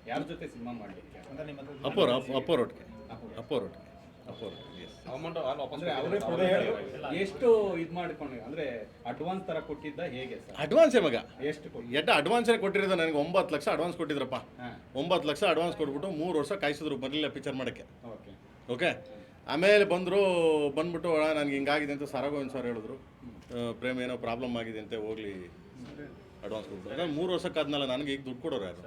ಯಾರ ಜೊತೆ ಸಿನಿಮಾ ಮಾಡಲಿಕ್ಕೆ ಅಂತ ನಿಮ್ಮ ಹತ್ರ ಅಪ್ಪೋರೊಟ್ಟಿಗೆ ಅಂದ್ರೆ ಅವರೇ ಎಷ್ಟು ಇದು ಮಾಡ್ಕೊಂಡು ಅಂದ್ರೆ ಅಡ್ವಾನ್ಸ್ ತರ ಕೊಟ್ಟಿದ್ದ ಹೇಗೆ ಸರ್? ಅಡ್ವಾನ್ಸೇ ಮಗ ಎಷ್ಟು ಕೊಟ್ಟು ಎಡ್ಡ ಅಡ್ವಾನ್ಸೇ ಕೊಟ್ಟಿರೋದು. ನನಗೆ 9 ಲಕ್ಷ ಅಡ್ವಾನ್ಸ್ ಕೊಟ್ಟಿದ್ರಪ್ಪ. 9 ಲಕ್ಷ ಅಡ್ವಾನ್ಸ್ ಕೊಟ್ಬಿಟ್ಟು 3 ವರ್ಷ ಕಾಯಿಸಿದ್ರು ಬರಲಿಲ್ಲ ಪಿಕ್ಚರ್ ಮಾಡೋಕ್ಕೆ. ಓಕೆ ಓಕೆ, ಆಮೇಲೆ ಬಂದ್ಬಿಟ್ಟು ನನಗೆ ಹಿಂಗಾಗಿದೆ ಅಂತ ಸರಗೋವಿಂದ್ ಸರ್ ಹೇಳಿದ್ರು, ಪ್ರೇಮ್ ಏನೋ ಪ್ರಾಬ್ಲಮ್ ಆಗಿದೆ ಅಂತ, ಹೋಗ್ಲಿ ಅಡ್ವಾನ್ಸ್ ಕೊಡ್ತಾರೆ. ನಾನು 3 ವರ್ಷಕ್ಕೆ ಆದ್ಮೇಲೆ ನನಗೆ ಈಗ ದುಡ್ಡು ಕೊಡೋರು ಯಾರು?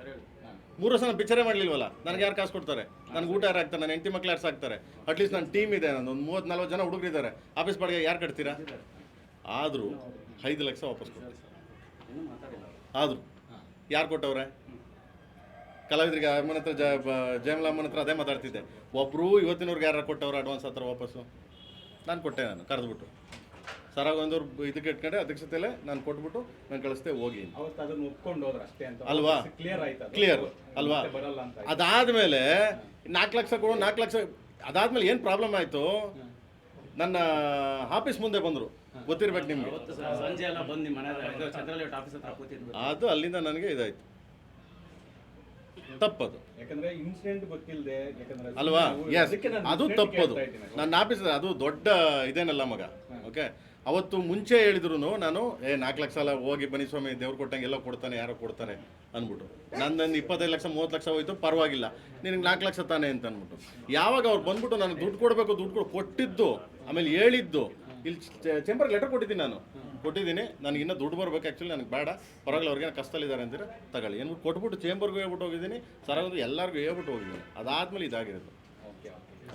3 ವರ್ಷ ನಾನು ಪಿಕ್ಚರೇ ಮಾಡಲಿಲ್ವಲ್ಲ, ನನಗೆ ಯಾರು ಕಾಸು ಕೊಡ್ತಾರೆ? ನನಗೆ ಊಟ ಯಾರು ಹಾಕ್ತಾರೆ? ನನ್ನ ಹೆಂಡತಿ ಮಕ್ಳು ಯಾರು ಸಾಕ್ತಾರೆ? ಅಟ್ಲೀಸ್ಟ್ ನನ್ನ ಟೀಮ್ ಇದೆ, ನಾನು ಒಂದು 30-40 ಜನ ಹುಡುಗರಿದ್ದಾರೆ, ಆಫೀಸ್ ಬಾಡಿಗೆ ಯಾರು ಕಟ್ತೀರಾ? ಆದರೂ 5 ಲಕ್ಷ ವಾಪಸ್ ಕೊಡ್ತೀವಿ. ಆದರೂ ಯಾರು ಕೊಟ್ಟವ್ರೆ? ಕಲಾವಿದರಿಗೆ ಅಮ್ಮನ ಹತ್ರ ಜಯಮಲಮ್ಮನ ಹತ್ರ ಅದೇ ಮಾತಾಡ್ತಿದ್ದೆ. ಒಬ್ಬರು ಇವತ್ತಿನವ್ರಿಗೆ ಯಾರು ಕೊಟ್ಟವ್ರು ಅಡ್ವಾನ್ಸ್ ಹತ್ರ ವಾಪಸ್ಸು? ನಾನು ಕೊಟ್ಟೆ, ನಾನು ಕರೆದ್ಬಿಟ್ಟು ಸರಾಗೊಂದವ್ರು ಇದಕ್ಕೆ ಇಟ್ಕೊಂಡೆ ಅಧ್ಯಕ್ಷತೆಯಲ್ಲೇ ನಾನು ಕೊಟ್ಬಿಟ್ಟು ನಾನು ಕಳಿಸ್ತೆ ಹೋಗಿ. ಅವತ್ತು ಅದನ್ನ ಒಪ್ಕೊಂಡು ಹೋದ್ರೆ ಅಷ್ಟೇ ಅಂತ ಅಲ್ವಾ? ಕ್ಲಿಯರ್ ಆಯ್ತು, ಕ್ಲಿಯರ್ ಅಲ್ವಾ? ಬರಲ್ಲ ಅಂತ. ಅದಾದಮೇಲೆ 4 ಲಕ್ಷ ಕೊಡು, 4 ಲಕ್ಷ. ಅದಾದ್ಮೇಲೆ ಏನು ಪ್ರಾಬ್ಲಮ್ ಆಯಿತು, ನನ್ನ ಆಫೀಸ್ ಮುಂದೆ ಬಂದರು, ಗೊತ್ತಿರ್ಬೇಕು ನಿಮಗೆ. ಸಂಜೆ ಎಲ್ಲ ಬಂದು ನಿಮ್ಮ ಮನೆ ಚಂದ್ರಲೇಟ್ ಆಫೀಸ್ ಹತ್ರ ಕೂತಿದ್ರು. ಅದು ಅಲ್ಲಿಂದ ನನಗೆ ಇದಾಯಿತು, ತಪ್ಪದು. ಯಾಕಂದ್ರೆ ಇನ್ಸಿಡೆಂಟ್ ಗೊತ್ತಿಲ್ಲದೆ, ಯಾಕಂದ್ರೆ ಅಲ್ವಾ? ಎಸ್, ಅದು ತಪ್ಪದು. ನನ್ನ ಆಫೀಸ್ ಅದು ದೊಡ್ಡ ಇದೇನಲ್ಲ ಮಗ. ಓಕೆ, ಅವತ್ತು ಮುಂಚೆ ಹೇಳಿದ್ರು ನಾನು 4 ಲಕ್ಷ ಅಲ್ಲ, ಹೋಗಿ ಬನ್ನಿ ಸ್ವಾಮಿ, ದೇವ್ರು ಕೊಟ್ಟಂಗೆ ಎಲ್ಲ ಕೊಡ್ತಾನೆ, ಯಾರೋ ಕೊಡ್ತಾರೆ ಅಂದ್ಬಿಟ್ಟು. ನಂದು 25 ಲಕ್ಷ 30 ಲಕ್ಷ ಹೋಯ್ತು, ಪರವಾಗಿಲ್ಲ, ನಿನಗೆ 4 ಲಕ್ಷ ತಾನೆ ಅಂತ ಅಂದ್ಬಿಟ್ಟು. ಯಾವಾಗ ಅವ್ರು ಬಂದ್ಬಿಟ್ಟು ನನಗೆ ದುಡ್ಡು ಕೊಡಬೇಕು, ದುಡ್ಡು ಕೊಟ್ಟಿದ್ದು, ಆಮೇಲೆ ಹೇಳಿದ್ದು, ಇಲ್ಲಿ ಚೇಂಬರ್ಗೆ ಲೆಟರ್ ಕೊಟ್ಟಿದ್ದೀನಿ, ನನಗೆ ಇನ್ನೂ ದುಡ್ಡು ಬರ್ಬೇಕು, ಆ್ಯಕ್ಚುಲಿ ನನಗೆ ಬೇಡ, ಪರವಾಗಿಲ್ಲ, ಅವ್ರಿಗೆ ಕಷ್ಟದಲ್ಲಿದ್ದಾರೆ ಅಂತೀರ ತಗೊಳ್ಳಿ ಏನ್ಬಿಟ್ಟು ಕೊಟ್ಬಿಟ್ಟು ಚೇಂಬರ್ಗೂ ಹೇಳ್ಬಿಟ್ಟು ಹೋಗಿದ್ದೀನಿ, ಸರಾಗೋದು ಎಲ್ಲರಿಗೂ ಹೇಳ್ಬಿಟ್ಟು ಹೋಗಿದ್ದೀನಿ. ಅದಾದ್ಮೇಲೆ ಇದಾಗಿರೋದು,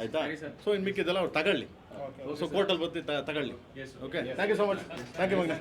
ಆಯಿತಾ? ಸೊ ಇನ್ನು ಮಿಕ್ಕಿದ್ದೆಲ್ಲ ಅವ್ರು ತಗೊಳ್ಳಿ, ಸೊ ಕೋರ್ಟಲ್ಲಿ ಬರ್ತಿ ತಗೊಳ್ಳಿ. Okay, thank you so much. Thank you ಮಗನೇ.